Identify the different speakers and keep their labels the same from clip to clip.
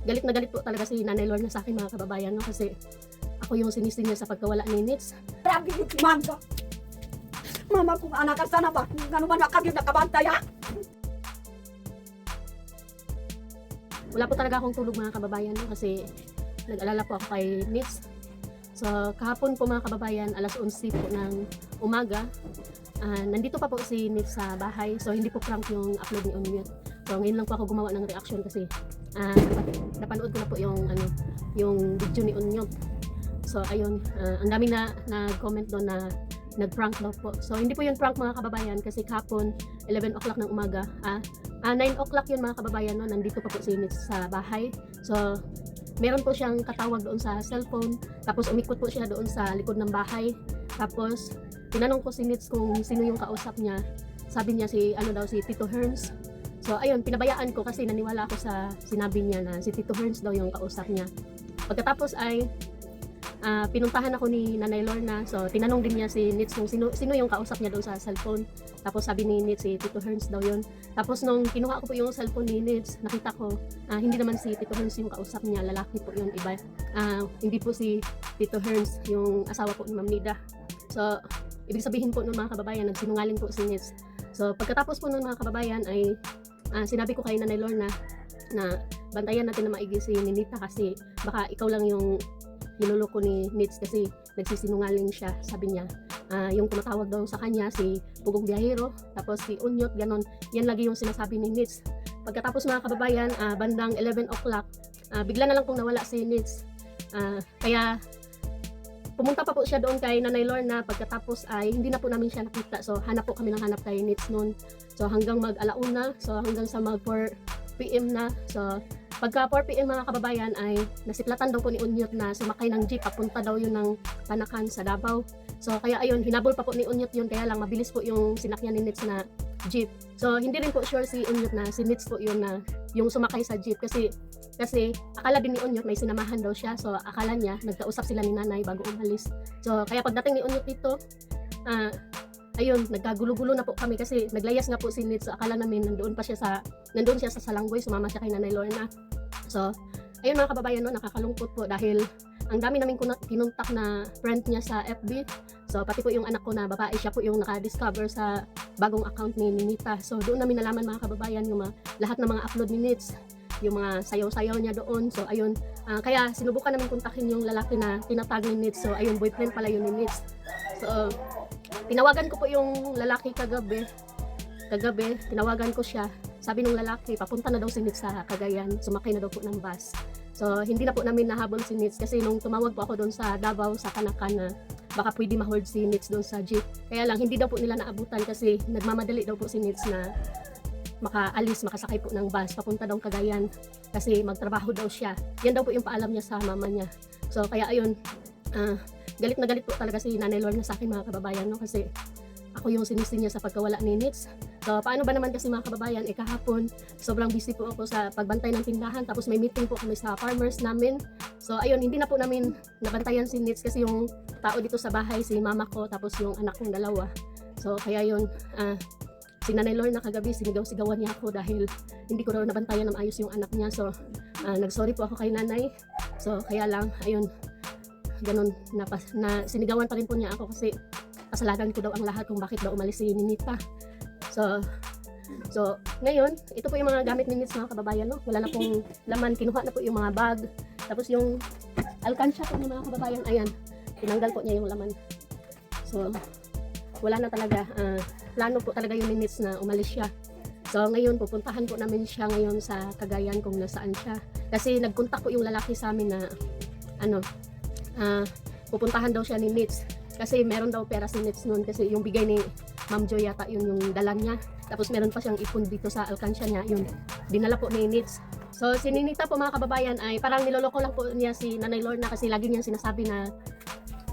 Speaker 1: galit na galit po talaga si Nanay Lorna sa akin mga kababayan, no? Kasi ako yung sinising niya sa pagkawala ni Nits.
Speaker 2: Grabe yung mama. Mama kung anak ka sana ba? Ano man nakagin nakabantay ha?
Speaker 1: Wala po talaga akong tulog mga kababayan, no? Kasi nag-alala po ako kay Nits. So kahapon po mga kababayan, alas 11 po ng umaga, nandito pa po si Nits sa bahay. So hindi po prank yung upload ni Onyot. So ngayon lang po ako gumawa ng reaction kasi napanood ko na po yung video ni Onyot. So ayun, ang dami na nag-comment doon na nag-prank daw po. So hindi po yun prank mga kababayan kasi kahapon 11 o'clock ng umaga, 9 o'clock yun mga kababayan, no? Nandito pa po si Nits sa bahay. So meron po siyang katawag doon sa cellphone, tapos umikot po siya doon sa likod ng bahay. Tapos tinanong ko si Nits kung sino yung kausap niya. Sabi niya si Tito Herns. So ayun, pinabayaan ko kasi naniwala ako sa sinabi niya na si Tito Herns daw yung kausap niya. Pagkatapos ay pinuntahan ako ni Nanay Lorna. So tinanong din niya si Nits kung sino yung kausap niya doon sa cellphone. Tapos sabi ni Nits si Tito Herns daw yun. Tapos nung kinuha ko po yung cellphone ni Nits, nakita ko hindi naman si Tito Herns yung kausap niya, lalaki po yun, iba. Hindi po si Tito Herns yung asawa po ni Ma'am Nida. So ibig sabihin po nung mga kababayan, nagsinungaling po si Nits. So pagkatapos po nung mga kababayan ay sinabi ko kay Nanay Lorna na bantayan natin na maigi si Ninita kasi baka ikaw lang yung niloloko ni Nits kasi nagsisinungaling siya, sabi niya. Yung tumatawag daw sa kanya si Pugong Biyahero, tapos si Onyot, ganon. Yan lagi yung sinasabi ni Nits. Pagkatapos mga kababayan, bandang 11 o'clock, bigla na lang pong nawala si Nits. Kaya pumunta pa po siya doon kay Nanay Lorna. Pagkatapos ay hindi na po namin siya nakita. So hanap po kami ng hanap kay Nits noon. So hanggang mag-alauna, so hanggang sa mag 4 PM na. So pagka 4 PM mga kababayan ay nasiplatan daw po ni Onyot na sumakay ng jeep, papunta daw yun ng Panakan sa Davao. So kaya ayun, hinabol pa po ni Onyot yun, kaya lang mabilis po yung sinakyan ni Nits na jeep. So hindi rin po sure si Onyot na si Nits po yun na yung sumakay sa jeep kasi akala din ni Onyot may sinamahan daw siya. So akala niya nagkausap sila ni Nanay bago umalis. So kaya pagdating ni Onyot dito, ayun, nagkagulo-gulo na po kami kasi naglayas nga po si Nits. So akala namin nandoon siya sa Salanggoy, sumama siya kay Nanay Lorna. So ayun mga kababayan, no, nakakalungkot po dahil ang dami namin kinuntak na friend niya sa FB. So pati po yung anak ko na babae, siya po yung naka-discover sa bagong account ni Ninita. So doon namin nalaman mga kababayan yung lahat ng mga upload ni Nits, yung mga sayaw-sayaw niya doon. So ayun, kaya sinubukan namin kontakin yung lalaki na tinatag ni Nits. So ayun, boyfriend pala yun ni Nits. So tinawagan ko po yung lalaki kagabi, tinawagan ko siya. Sabi nung lalaki, papunta na daw si Nits sa Cagayan, sumakay na daw po ng bus. So hindi na po namin nahabol si Nits kasi nung tumawag po ako doon sa Davao, sa Panakan, na baka pwede ma-hold si Nits doon sa jeep. Kaya lang hindi daw po nila naabutan kasi nagmamadali daw po si Nits na makasakay po ng bus papunta daw Cagayan kasi magtrabaho daw siya. Yan daw po yung paalam niya sa mama niya. So kaya ayun, galit na galit po talaga si Nanay Lorna sa akin mga kababayan, no? Kasi ako yung sinising niya sa pagkawala ni Nits. So paano ba naman kasi mga kababayan, kahapon sobrang busy po ako sa pagbantay ng tindahan, tapos may meeting po kami sa farmers namin. So ayun, hindi na po namin nabantayan si Nits kasi yung tao dito sa bahay, si mama ko, tapos yung anak kong dalawa. So kaya yun, si Nanay Lorna kagabi sinigaw-sigawan niya ako dahil hindi ko raw nabantayan ng ayos yung anak niya. So nagsorry po ako kay Nanay. So kaya lang, ayun, ganun, na sinigawan pa rin po niya ako kasi kasalanan ko daw ang lahat kung bakit daw umalis si Ninita. So ngayon, ito po yung mga gamit ni Nits mga kababayan, no? Wala na pong laman, kinuha na po yung mga bag. Tapos yung alkansya po ng mga kababayan, ayan, tinanggal po niya yung laman. So wala na talaga, plano po talaga yung ni Nits na umalis siya. So ngayon, pupuntahan po namin siya ngayon sa Cagayan kung nasaan siya. Kasi nagkontak po yung lalaki sa amin na pupuntahan daw siya ni Nits. Kasi meron daw pera si Nits noon kasi yung bigay ni Ma'am Joy yata yun yung dala niya. Tapos meron pa siyang ipon dito sa alkansya niya, yun, dinala po ni Nits. So si Ninita po mga kababayan ay parang niloloko lang po niya si Nanay Lorna kasi lagi niyang sinasabi na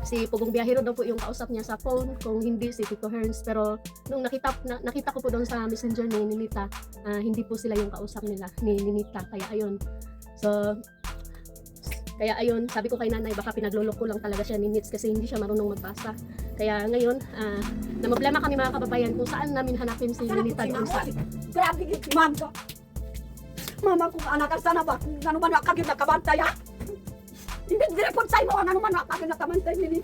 Speaker 1: si Pugong Biyahero daw po yung kausap niya sa phone, kung hindi si Tito Herns. Pero nung nakita ko po doon sa messenger ni Ninita, hindi po sila yung kausap nila ni Ninita. Kaya ayun, sabi ko kay Nanay, baka pinagloloko lang talaga siya ni Nits kasi hindi siya marunong magbasa. Kaya ngayon, na problema kami mga kababayan kung saan namin hanapin si Ninita doon sa...
Speaker 2: Grabe yung mama. Mama kung anak sana ba ngano man wa kagid nakabantay ha. Hindi direport sa imo ngano man wa kagid nakabantay nini.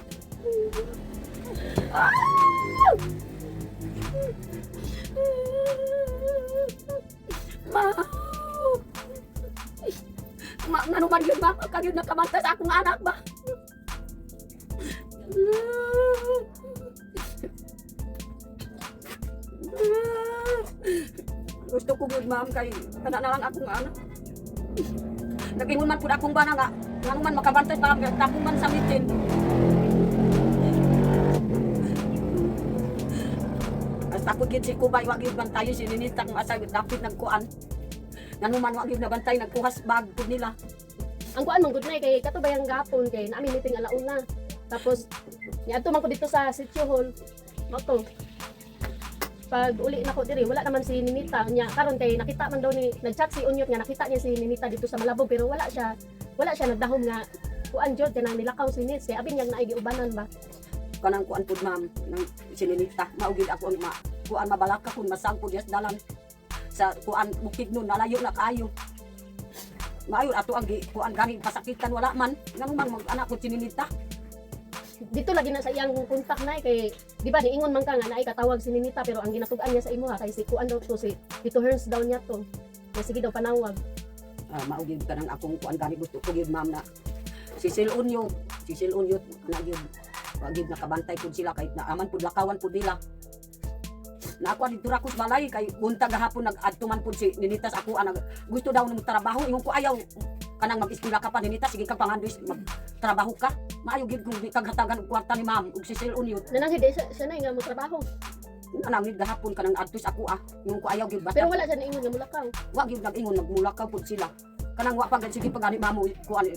Speaker 2: Ah! Ma. Ma ngano man yun ba kagid nakabantay sa akong anak ba. Gusto ko good ma'am kay kana na lang akong anak. Nag-ingon man pud akong bana nga ngano man makabantay pa tapong man sa mitin. As ako gid si Kubay wa gid bantayo si Ninita kung asa dapat nagkuan. Ngano man wa gid nabantay nagkuhas bag pud nila.
Speaker 1: Ang kuan man gud na kay katubayang gapon kay naami meeting alauna. Tapos niadto man ko dito sa Sitio Hall. Mato. Pag uli na ko diri wala naman si Ninita nya karon kay nakita man daw ni nagchat si Unyot nga nakita niya si Ninita dito sa Malabog pero wala siya nagdahom nga kuan jud kanang nilakaw si Nits kay abin yang naay giubanan ba.
Speaker 2: Kanang kuan pud ma'am nang si Ninita maugid ako ang kuan mabalaka kun masang pud yas dalan sa kuan bukid nun nalayo na kaayo. Maayo ato ang kuan gani pasakitan wala man ngano man mag-anak ko si Ninita.
Speaker 1: Dito lagi na sa iyang kontak na kay di ba niingon man ka nga naay katawag si Ninita pero ang ginatugan niya sa imo ha kay si kuan daw to si Tito Herns daw niya to. Kaya sige daw panawag.
Speaker 2: Maugid ka ng akong kuan gani gusto ko gid ma'am na si Silunyo na gyud wagid nakabantay pud sila kahit naaman pud lakawan pud nila. Na ako dito ra ko sa balay kay buntag gahapon nag-adto man pud si Ninita sa ako gusto daw ng trabaho ingon ko ayaw kanang mag-eskwela ka pa Ninita sige kag pangandoy magtrabaho ka. Maayo gid kung di kag hatagan og kwarta ni ma'am ug si Silunyo.
Speaker 1: Nanang hindi siya na nga mo trabaho.
Speaker 2: Anang gahapon kanang adto sa ako ingon ko ayaw gid basta.
Speaker 1: Pero wala siya naingon nga mulakaw.
Speaker 2: Wa gyud nag-ingon nagmulakaw pud sila. Kanang wa pa gid sige pagani mamo kuan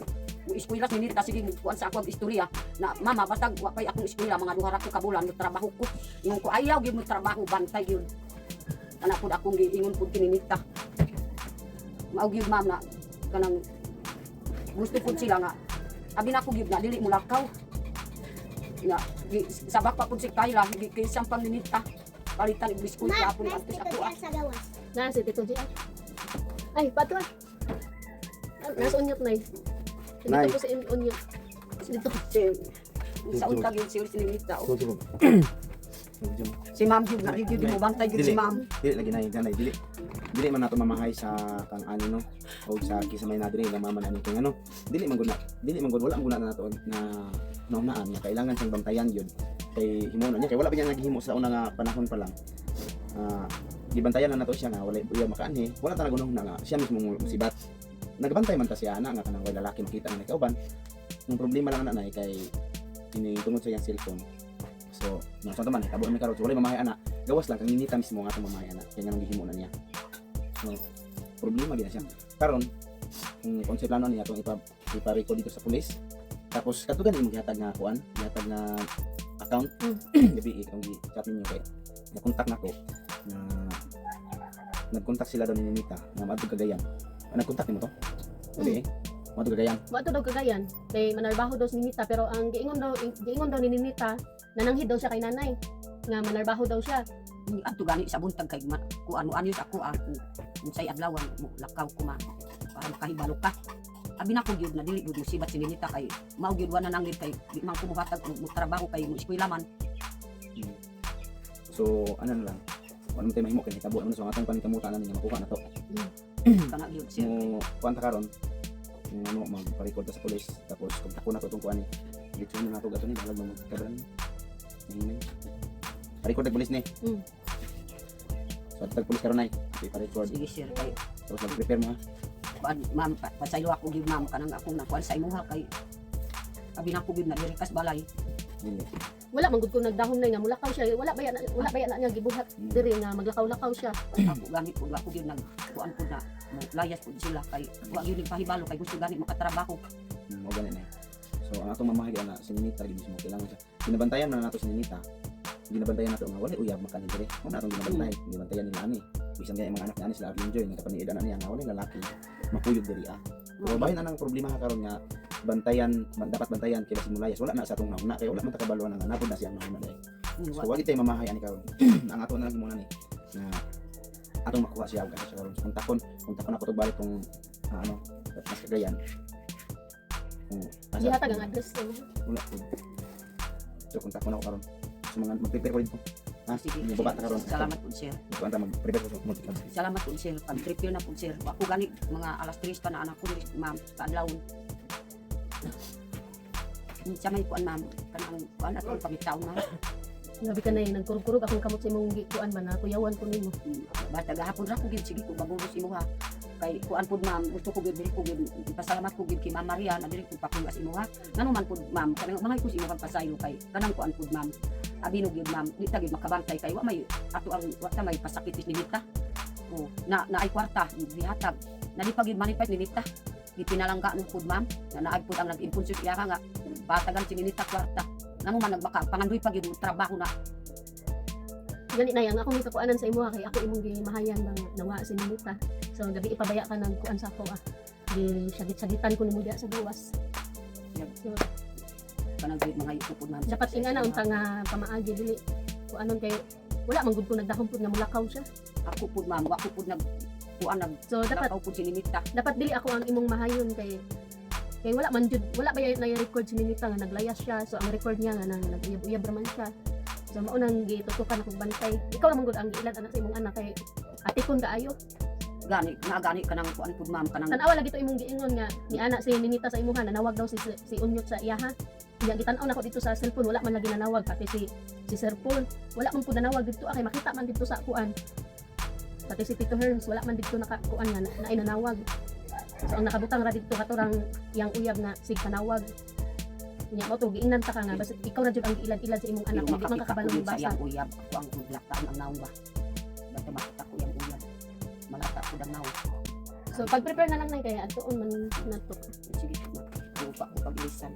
Speaker 2: eskwela ni Ninita sige kuan sa ako ang istorya na mama basta wa pay akong eskwela mga duha ra ko ka bulan trabaho ko. Ingon ko ayaw gyud mo trabaho bantay gyud. Ana pud akong giingon pud kini Ninita. Mao gyud ma'am na kanang gusto pud sila nga abi na ko gyud na dili mo lakaw. Nga sabak pa pud si Kayla kay sampang Ninita. Palitan og biskuit apon adto sa ako.
Speaker 1: Na si Tito Gia. Ay, pato. Nasa Unyot na
Speaker 3: Nay.
Speaker 1: Dito po sa Unyot. Dito.
Speaker 2: Sa unta gyud si Ninita.
Speaker 3: Sige.
Speaker 2: Si ma'am gyud na gyud mo bantay gyud si ma'am.
Speaker 3: Dili lagi na ganay dili man nato mamahay sa kang ano no o sa kisa may nadri nga mama na kay ano dili man gud wala man guna na nato na naunaan nga kailangan siyang bantayan gyud kay himo na niya kay wala pa niya naghimo sa una nga panahon pa lang. Gibantayan na nato siya nga wala uya makaanhi wala ta nagunong na nga siya mismo musibat nagbantay man ta siya ana nga kanang way lalaki makita nga kauban. Ang problema lang na kay ini tungod sa iyang cellphone. So, nasa naman tabo mi karon wala mamahay ana. Gawas lang kang Ninita mismo nga atong mamahay ana. Kaya nga nang gihimo na niya. So, problema gid na siya. Karon kung konsep plano niya atong ipa-record dito sa pulis. Tapos katugan imo gihatag nga kuan, gihatag nga account. Gabi itong gi-chat ninyo kay na-contact nako na nag-contact sila daw ni Ninita nga maadto Cagayan. Nag-contact nimo to? Okay. Maadto Cagayan.
Speaker 1: Wato daw Cagayan. Kay manarbaho daw si Ninita pero ang giingon daw ni Ninita nananghid daw siya kay nanay. Nga manarbaho daw siya.
Speaker 2: Adto gani sa buntag kay kuan ano sa ako unsay adlawan mo lakaw ko para makahibalo ka. Abi na ko gyud na dili gyud sibat si Ninita kay mao gyud wa na nang kay di man ko mohatag mo trabaho kay mo eskwela man.
Speaker 3: So, ano na lang. Ano tayo mahimo kay hitabo ano so atong panikamutan na niya makuha na to.
Speaker 2: Kana gyud siya.
Speaker 3: Mo kuan ta karon. Yung ano magpa-record ta sa pulis tapos kung tako na to tong kuan ni. Dito na nato gato ni dalag mo kabran. Pa-record ta pulis ni. So tag pulis karon nay. Pa-record.
Speaker 2: Sige sir kay
Speaker 3: Tapos mag-prepare mo ha.
Speaker 2: ma'am pasaylo ako gyud ma'am kanang akong nakuan sa imuha kay abi na ko gyud na diri kas balay.
Speaker 3: Dili.
Speaker 1: Wala man gud ko nagdahom na nga mulakaw siya. Wala ba yan na niya gibuhat diri nga maglakaw-lakaw siya.
Speaker 2: Ako gani pud ako gyud nag kuan pud na mo layas pud sila kay wa gyud pahibalo kay gusto gani makatrabaho.
Speaker 3: Mo gani na. So ang atong mamahay na si Ninita lagi mismo kailangan siya. Binabantayan man nato si Ninita. Binabantayan nato nga wala uyab makanin dire. Mo natong binabantay. Binabantayan nila ani. Bisan kay mga anak ni ani sila enjoy nga kapaniidan na niya nga wala lalaki. Makuyog diri Pero bahin na nang problema karon nga bantayan dapat bantayan kay si Mulayas wala na sa atong nauna kay wala man ta kabaluan nga napod na siya nauna dai. So wali tay mamahay ani karon. Ang ato na lang muna ni na atong makuha siya og siya karon kontakon ako to balik kung ano mas kagayan kung
Speaker 1: Gihatag ang address ko.
Speaker 3: wala po so kontakon ako karon so mga mag-prepare ko dito
Speaker 2: Sige.
Speaker 3: yung baba ta karon
Speaker 2: Salamat po, sir.
Speaker 3: kung anta mag-prepare ko sa multi-cam
Speaker 2: Salamat po, sir. Pag-prepare na po, sir. Ako gani mga alas 3 pa na anak ko, ma'am, kaadlawon. Sa may kuan, ma'am, kanang kuan at ang pamitaw, ma'am.
Speaker 1: Grabe ka na yun, nagkurug-kurug akong kamot sa imong kuan ba na kuyawan ko nimo.
Speaker 2: Basta gahapon ra ko gid sige ko bagulos imo ha. Kay kuan pud, ma'am, gusto ko gid diri ko gid pasalamat ko gid kay Ma'am Maria na diri ko papugas imo ha. Ngano man pud, ma'am, kanang mga ko imo kang pasayo kay kanang kuan pud, ma'am. Abi no gid, ma'am, di ta gid makabantay kay wa may ato ang wa ta may pasakit ni Nita. Oh, na ay kwarta gihatag. Na di pa gid manifest ni Nita. Di pinalangga no pud, ma'am. Na naay pud ang nag-impulsive iya nga patagan si Nita kwarta. Ngano man nagbaka pangandoy pa gid trabaho na.
Speaker 1: Gani na yan, ako may kakuanan sa imo kay ako imong gimahayan bang nawa si Ninita. So gabi ipabaya ka ng kuan sa ako Di sagit-sagitan ko nimo diha sa gawas. So
Speaker 2: Kanang gid mga ito pud, ma'am.
Speaker 1: dapat ingana unta nga pamaagi dili kuanon kay wala man gud ko nagdahom pud nga mulakaw siya.
Speaker 2: Ako pud, ma'am, wa ko pud nag kuan nag
Speaker 1: So dapat
Speaker 2: lakaw pud si Nita.
Speaker 1: dapat dili ako ang imong mahayon kay wala man jud wala ba na record si Ninita nga naglayas siya. So ang record niya nga nag-uyab-uyab raman siya. So mao nang gitutukan akong bantay. Ikaw naman gud ang giilan anak sa imong anak kay atikon kaayo.
Speaker 2: Gani kanang kuan pud, ma'am, kanang
Speaker 1: Tanawa lagi to imong giingon nga ni anak si Ninita sa imuha nanawag daw si Unyot sa iyaha. Kaya gitan-aw nako dito sa cellphone wala man lagi nanawag pati si Sir Paul wala man pud nanawag dito kay makita man dito sa kuan. Pati si Tito Herms wala man dito nakakuan nga naay nanawag. So ang nakabutang ra dito katurang yang uyab na sig panawag. Nya mo to giingnan ta ka nga basta ikaw ra jud ang giilad-ilad sa imong anak
Speaker 2: yung
Speaker 1: di man
Speaker 2: makakita
Speaker 1: kakabalo
Speaker 2: ko
Speaker 1: ni
Speaker 2: sa
Speaker 1: basa.
Speaker 2: iyang uyab. Ako ang udlaktaan ang naong ba. Basta makita ko yung uyab. Malata ko ang naong.
Speaker 1: So pag-prepare na lang na kaya adtuon man nato.
Speaker 2: Sige, ma'am. Lupa ko pag-ilisan.